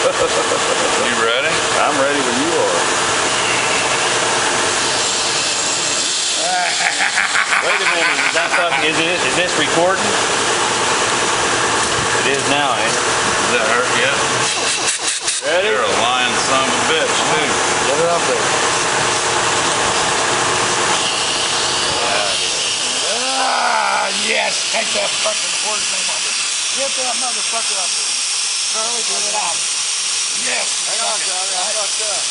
You ready? I'm ready when you are. Wait a minute, is that something, is this recording? It is now, ain't it? Does that hurt yet? Ready? You're a lying son of a bitch, too. Get it up there. Yes, take that fucking horse name off it. Get that motherfucker up there. Charlie, get it out. Yes. Hang on, Charlie. I fucked up.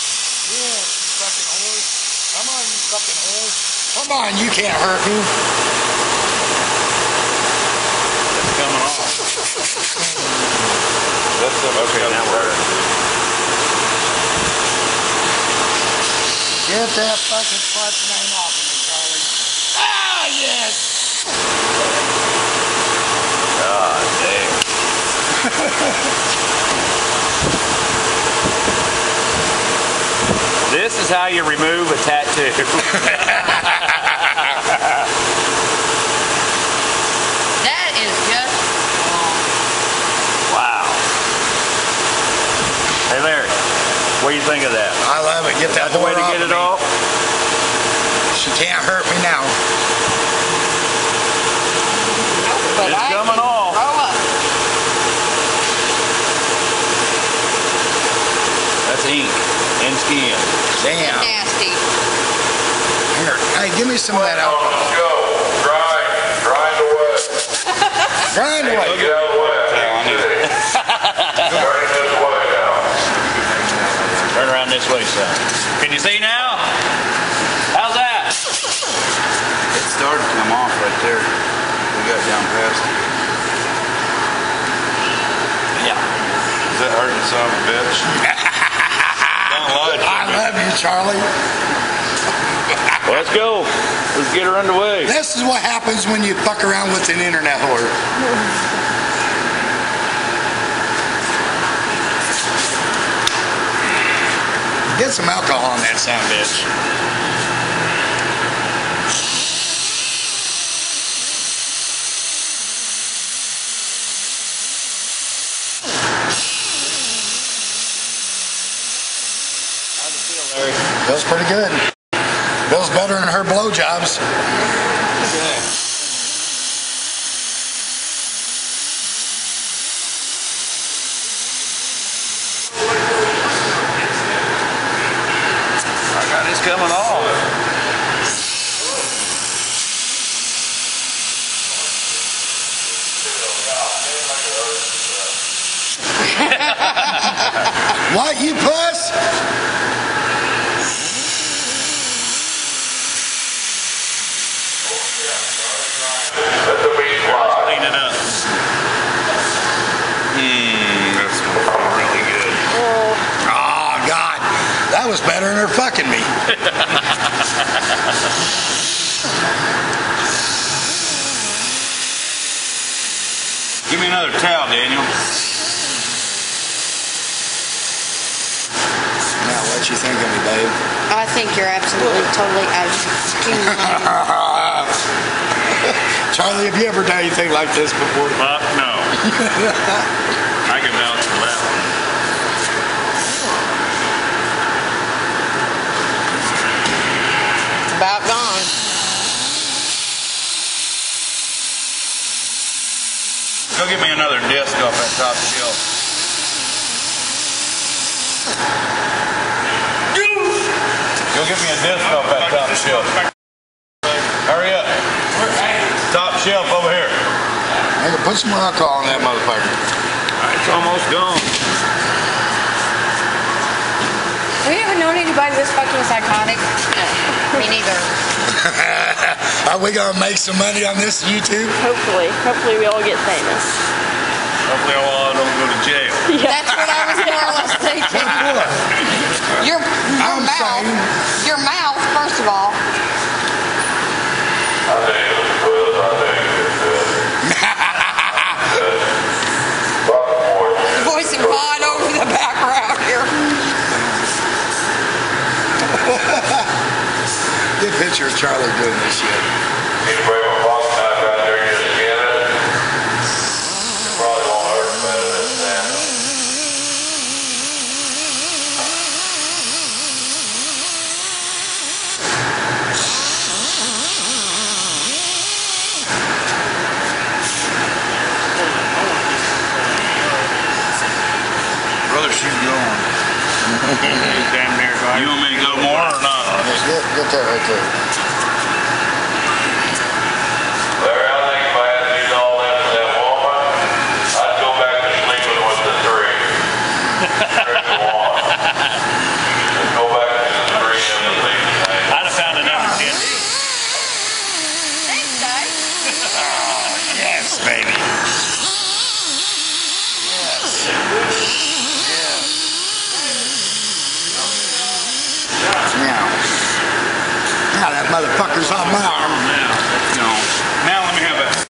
Yes, you fucking horse. Come on, you fucking horse. Come on, you can't hurt me. It's coming off. That's okay, now we're Get that fucking fuck name off of me, Charlie. Ah, yes. God damn. This is how you remove a tattoo. That is just wrong. Wow. Hey Larry, what do you think of that? I love it. Get that That's the way to whore get off it of me. off? She can't hurt me now. But It's I coming can off. throw up. That's ink and skin. Damn. Nasty. Here, hey, give me some of that alcohol. Let's go. Grind away. Grind away. Get out of the way. Starting this way now. Turn around this way, son. Can you see now? How's that? It started to come off right there. We got down past it. Yeah. Is that hurting son of a bitch? Don't lie to I me. love you, Charlie. Well, let's go. Let's get her underway. This is what happens when you fuck around with an internet whore. Get some alcohol on that son of a bitch. How's it feel, Larry? Feels pretty good. Feels better than her blowjobs. I got this coming off. What, you puss? Let the meat fly. Clean it up. That's really good. Oh, God. That was better than her fucking me. Give me another towel, Daniel. Now, what you think of me, babe? I think you're absolutely, totally out of your fucking mind. Charlie, have you ever done anything like this before? Fuck no. I can vouch for that one. It's about gone. Go get me another disc off that top shelf. Go get me a disc off that top shelf. Hurry up. Top shelf over here. I can put some more alcohol in that motherfucker. It's almost gone. Have you ever known anybody this fucking psychotic? No. Me neither. Are we gonna make some money on this YouTube? Hopefully. Hopefully we all get famous. Hopefully I don't go to jail. That's what I was more or less thinking. Your I'm mouth. saying. Your mouth, first of all. I think it's good. I think it's good. Fucking horse. Voicing God over the background here. Good picture of Charlie doing this shit. Need to bring a box knife out there and just get it. It probably won't hurt better than that. Get that right there.